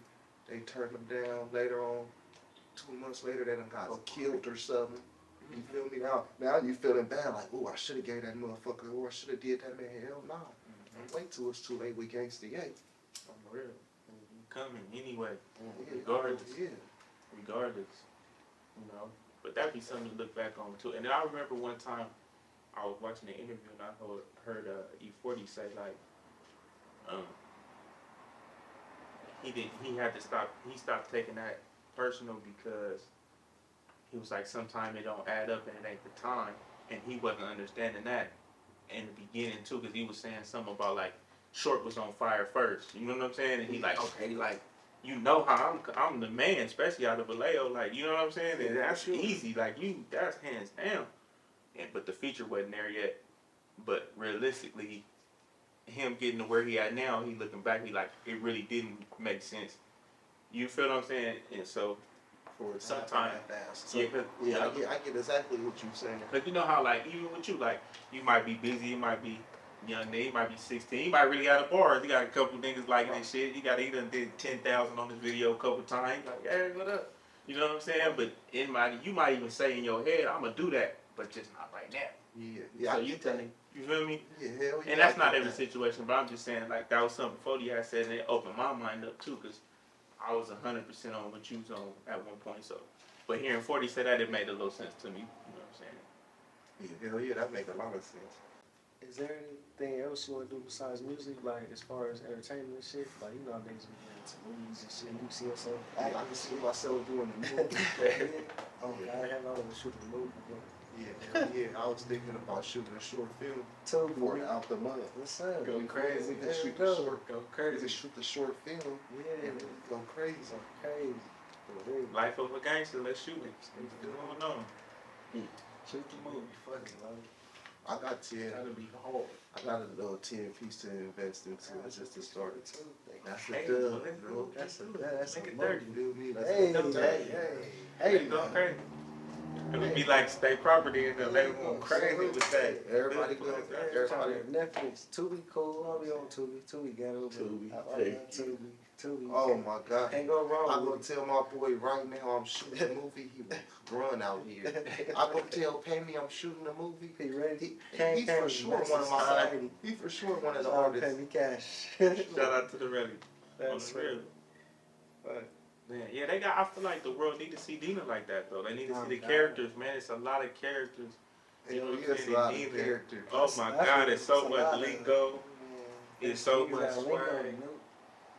They turn them down later on. 2 months later, they done got killed or something. You feel me? Now you feeling bad, like, oh, I should have gave that motherfucker, or I should have did that man. Hell nah. Don't wait till it's too late with Gangsta Yae. On the real. You coming anyway. Yeah, Regardless. Yeah. Regardless. You know. But that'd be something to look back on too. And then I remember one time I was watching an interview and I heard E40 say like, he stopped taking that personal because he was like, sometimes it don't add up and it ain't the time. And he wasn't understanding that in the beginning too, because he was saying something about like Short was on fire first. You know what I'm saying? And he like, okay, like, you know how I'm the man, especially out of Vallejo, like, you know what I'm saying? And that's easy, like, that's hands down. But the feature wasn't there yet. But realistically, him getting to where he at now, he looking back, he like, it really didn't make sense. You feel what I'm saying? And so, For it sometimes, so, yeah, I get exactly what you're saying. because you know how, like, even with you, like, you might be busy, you might be young, he might be 16, he might really got a bars, he got a couple niggas liking his shit, he done did 10,000 on this video a couple times, like, hey, what up? You know what I'm saying? But you might even say in your head, I'm gonna do that, but just not right now. Yeah. So you telling, you feel me? Yeah, hell yeah. And that's not every situation, but I'm just saying, like, that was something 40 had said, and it opened my mind up too, because I was 100% on what you was on at one point, so. But hearing 40 say that, it made a little sense to me, you know what I'm saying? Yeah, hell yeah, that make a lot of sense. Is there anything else you want to do besides music, like as far as entertainment and shit? Like, you know, niggas be getting into movies and shit. You see yourself I acting can see myself doing the movie. Oh, God, I want to shoot a movie. Yeah. I was thinking about shooting a short film Tell for me. Out the Mud. What's up? Go crazy. We can shoot There the you short. Go We crazy. can shoot the short film. Yeah. And go crazy. Go crazy. Go crazy. Life of a gangster, let's shoot it. What's going on? Shoot the movie. Fuck I got 10. That'll be hard. I got a little 10 piece to invest into just to start it too. That's a Hey, dub, well, let's bro. do it. That's Make a it money, 30. you feel me? Hey, Hey, go crazy. It would be like state property and they went crazy with that. Everybody go. Everybody. Netflix. Tubi cool. I'll be on Tubi. Tubi got over. Tubi. I love Tubi. Tubi. Oh my God. Can't go wrong I'm with gonna tell my boy right now I'm shooting a movie. He will run out here. I'm gonna tell Pay Me I'm shooting a movie. He ready? He for sure one of my. He for sure one of the artists. Pay me cash. Shout out to the ready. On That's the real. right. Man, yeah, I feel like the world need to see Dina like that though. They need to Oh, see the God. characters, man. It's a lot of characters. You know Hell what yeah, I'm it's a saying? lot of Dina. characters. Oh my God, it's so a much lot of- lingo. It's so Niggas much got lingo, swag. you know?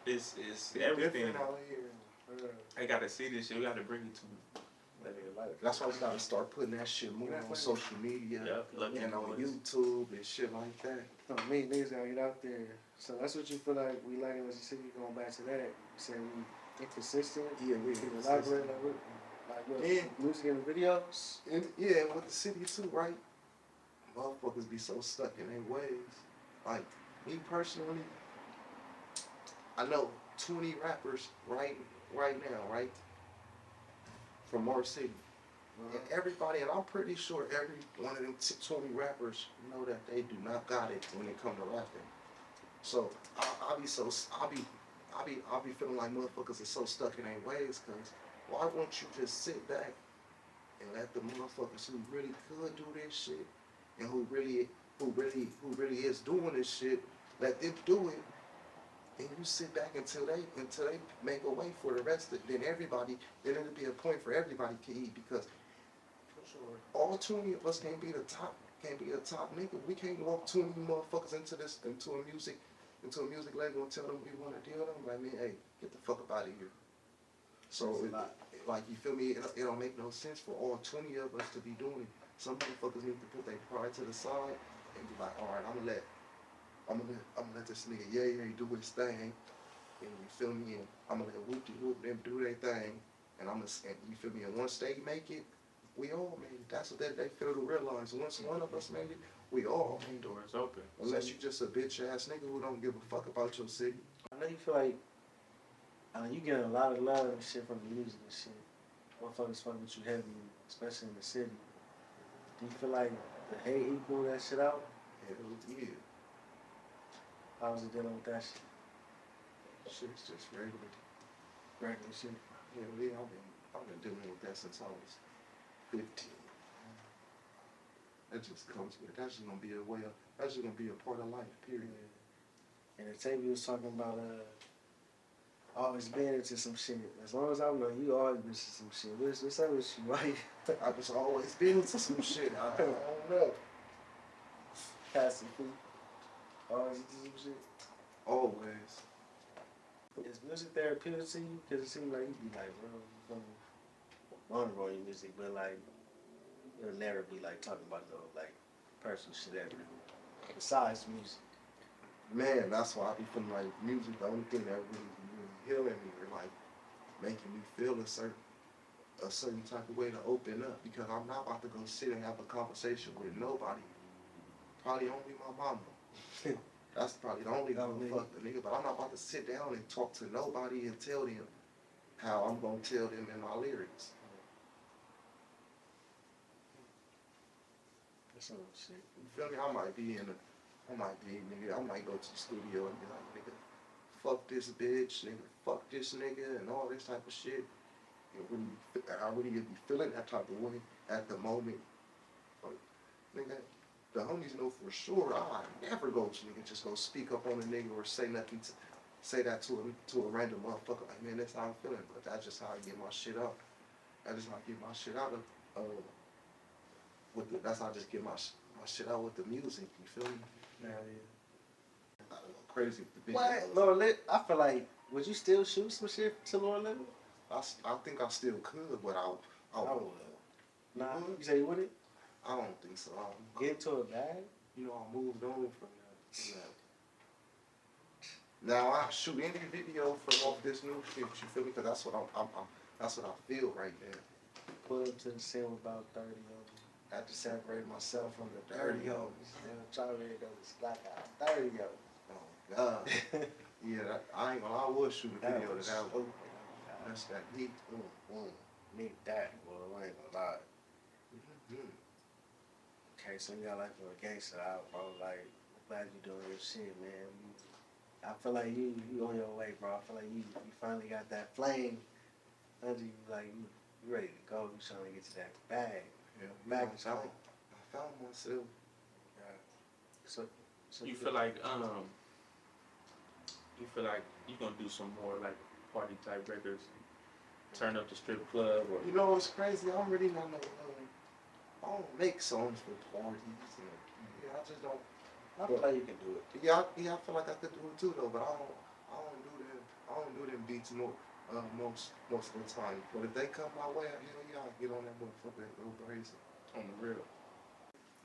It's It's everything. different out here. I gotta see this shit. We gotta bring it to me. That's why we gotta start putting that shit more on social media Yep, and on YouTube and shit like that. No, me, niggas gotta get out there. So that's what you feel like we lacking as a city. Going back to that, you said we inconsistent. Yeah, we Can you inconsistent. elaborate like what Yeah. music and videos? And yeah, and with the city too, right? Motherfuckers be so stuck in their ways. Like me personally, I know 20 rappers right now, right? From our city. And everybody, and I'm pretty sure every one of them 20 rappers know that they do not got it when it come to rapping. So I'll be feeling like motherfuckers are so stuck in their ways, cause why won't you just sit back and let the motherfuckers who really could do this shit and who really is doing this shit, let them do it. And you sit back until they make a way for the rest of then it'll be a point for everybody to eat, because all 20 of us can't be the top nigga. We can't walk 20 motherfuckers into a music label and tell them we want to deal with them. Like, man, hey, get the fuck up out of here. So like, you feel me? It don't make no sense for all 20 of us to be doing it. Some motherfuckers need to put their pride to the side and be like, all right, I'm gonna let this nigga Yae Yae do his thing, and you feel me? And I'm gonna let Whoop them do their thing, and you feel me? And once they make it, we all made it. That's what they fail to realize. Once one of us made it, we all made it. Doors open. Unless you just a bitch ass nigga who don't give a fuck about your city. I know you feel like you getting a lot of love and shit from the music and shit. motherfuckers fuck with you heavy, especially in the city. Do you feel like the hate he blew that shit out? Hell yeah. How was it dealing with that shit? Shit's just regular. Regular shit. Hell yeah, I've been dealing with that since I was 15. That just comes with, that's just gonna be a way of, that's just gonna be a part of life, period. And Octavia was talking about always been into some shit. As long as I know, you always been into some shit. What's up with you, right? I just always been into some shit. I don't know. Passing food. Always into some shit. Always. Is music therapeutic to you? Because it seems like you be like, bro, you vulnerable in your music, but like, you'll never be like talking about no like personal shit ever. Besides music. Man, that's why I be feeling like music, the only thing that really healing me or like making me feel a certain type of way to open up, because I'm not about to go sit and have a conversation with nobody. Probably only my mama. That's probably the only motherfucker, nigga. But I'm not about to sit down and talk to nobody and tell them how I'm gonna tell them in my lyrics. That's some shit. You feel me? I might be, nigga, I might go to the studio and be like, nigga, fuck this bitch, nigga, fuck this nigga, and all this type of shit. I really be feeling that type of way at the moment. But, nigga, the homies know for sure I never go to nigga just go speak up on a nigga or say nothing say that to a random motherfucker. Like, man, that's how I'm feeling. But that's just how I get my shit out. That's just how I get my shit out of that's how I just get my shit out with the music. You feel me? Yeah. I don't know, crazy with the What? videos. Lord Lit, I feel like, would you still shoot some shit to Lord Lit? I think I still could, but I would. Nah, would? you say you wouldn't? I don't think so. Get into a bag? You know, I moved on from that. Now I shoot any video from off this new shit. You feel me? Because that's what that's what I feel right now. Pull up to the scene with about 30 of them. I have to separate myself from the dirty hoes. Try to read those black out 30 of them. Oh God. Yeah, I ain't gonna. I would shoot a video to that one. That's that heat. Need that, boy. I ain't gonna lie. Mm-hmm. Okay, so you got like for A Gangsta out, bro. Like, I'm glad you doing your shit, man. I feel like you on your way, bro. I feel like you finally got that flame under you. Like, you ready to go. You trying to get to that bag. Yeah, Bag I found myself. So You feel like you gonna do some more like party type records, turn up the strip club, or You know what's crazy? I don't really know. I don't make songs for parties. I just don't. I feel like you can do it. Yeah, I feel like I could do it too though, but I don't do them beats most of the time. But if they come my way, hell yeah, I'll get on that motherfucker and go crazy. on the real.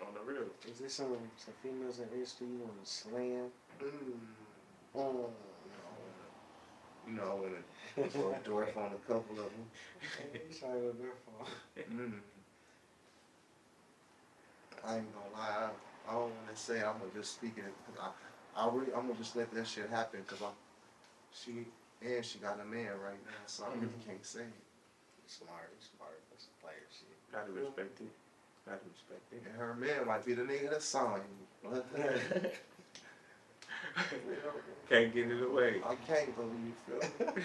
On the real. Is there some females in the industry you want to slam? You know, I went and go dwarf on a couple of them. Sorry, what they're for. I ain't gonna lie, I don't want to say I'm gonna just speak it, cause I'm gonna just let that shit happen, cause she got a man right now, so I really can't say it. Smart. That's a player shit. Gotta respect it. Gotta respect it. And her man might be the nigga that signed me. Can't get it away. I can't believe you feel me.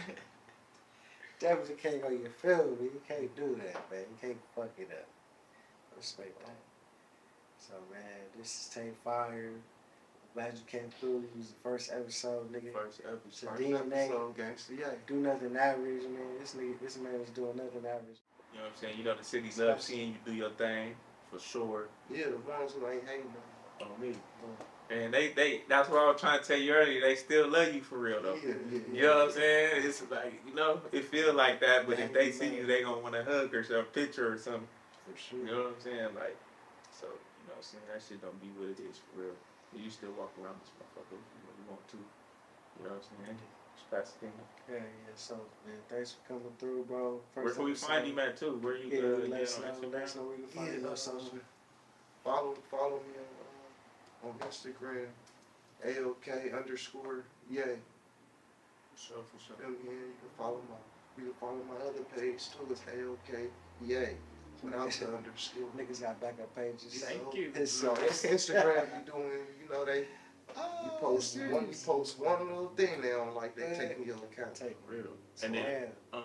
Definitely can't go your field, man. You can't do that, man. You can't fuck it up. Respect that. So, man, this is Tank Fire. Glad you came through. It was the first episode, nigga. First episode. First DNA. Gangsta, yeah. Do nothing average, man. This man is doing nothing average. You know what I'm saying? You know the city loves seeing you do your thing, for sure. Yeah, the ones who ain't hating On me. And they that's what I was trying to tell you earlier, they still love you for real though. Yeah. You know what I'm saying? It's like, you know, it feel like that, but if they see you, they gonna want to hug or show a picture or something. For sure. You know what I'm saying? Like, so, you know what I'm saying? That shit don't be what it is for real. You still walk around this motherfucker when you want to. You know what I'm saying? It's Pasadena. Yeah. So, man, thanks for coming through, bro. Where can we find him at too? Where you let us know where you can find him. Follow me on Instagram, AOK_Yae. For sure. Yeah, you can follow You can follow my other page too. It's AOK Yae without the underscore. Niggas got backup pages. Thank you. It's So so Instagram, you doing, you know, they you post one little thing now, like they taking your account. Take Real. So, And then, yeah.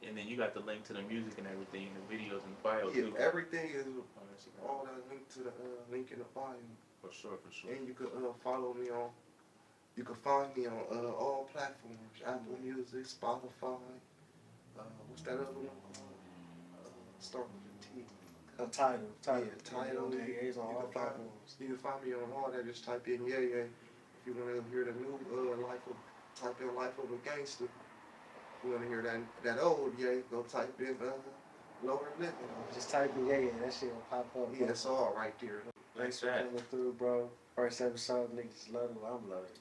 and then you got the link to the music and everything, and the videos and the bio Yeah, too. everything is Oh, that's all that link to the link in the bio. for sure, for sure. And you can follow me on. You can find me on all platforms: Apple Music, Spotify. What's that other one called? Start with a T. Title. Yeah, Tidal. Yeah, he's on You all can find- platforms. You can find me on all that. Just type in Yae Yae. If you want to hear the new type in Life of a Gangsta. If you want to hear that old Yae, go type in Lower Living. Just type in Yae Yae, that shit will pop up. Yeah, it's all right there. Thanks for that. coming through, bro. First episode, niggas love it. I'm loving it.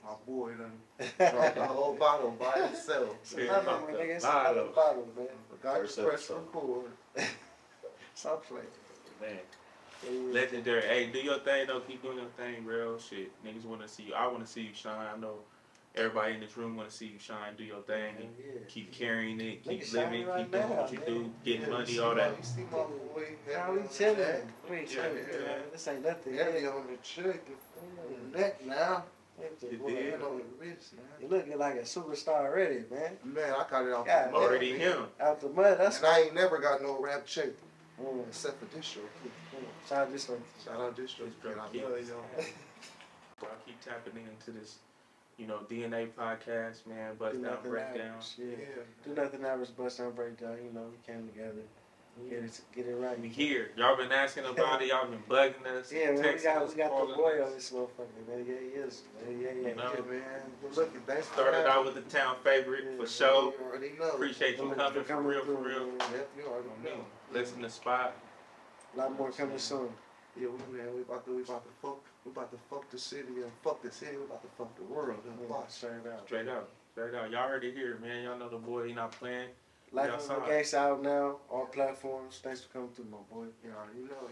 My boy done dropped the whole bottle by himself. It's another one, nigga. It's Bottle. another bottle, man. Got First to press episode. record. Stop playing. Man. Yeah. Legendary. Hey, do your thing though. Keep doing your thing, real shit. Niggas want to see you. I want to see you shine. I know everybody in this room want to see you shine. Do your thing. Yeah. Keep carrying it. Keep Niggas living. shining right Keep doing now, what you man. do. Getting Yeah, money, you all see that. You see my boy. How we heavy on the chilling? neck. We ain't Yeah, chilling, yeah. man. This ain't nothing. Heavy on the chick. On the neck now. You Boy, did. And on the wrist now. you looking like a superstar already, man. Man, I got it out God, the mud. Already man. him. Out the mud, that's And I ain't never got no rap check Mm. except for this show. Shout out this one. Shout out this show. This I show. love y'all. Y'all keep tapping into this, DNA podcast, man. Bust Do down, nothing breakdown. average. Yeah. Yeah. Do nothing average, bust down, breakdown. You know, we came together. Get it right. We here. Y'all been asking about it. Y'all been bugging us. Yeah, man, we texting got us, the calling boy us. on this motherfucker, man. Yeah, he is. Yeah. You know? Yeah, man. Good looking. Thanks for Started having out me. with the town favorite Yeah, for sure. You already know. Appreciate you coming for real, for real. Yep, you already know. Listen to Spot. A lot more coming soon. Yeah, we about to fuck the city and fuck the city. We about to fuck the world. Watch. Straight out. Straight out. Y'all heard it here, man. Y'all know the boy, he not playing. Life Y'all of saw a it. Gangsta out now, all platforms. Thanks for coming through, my boy. You already know.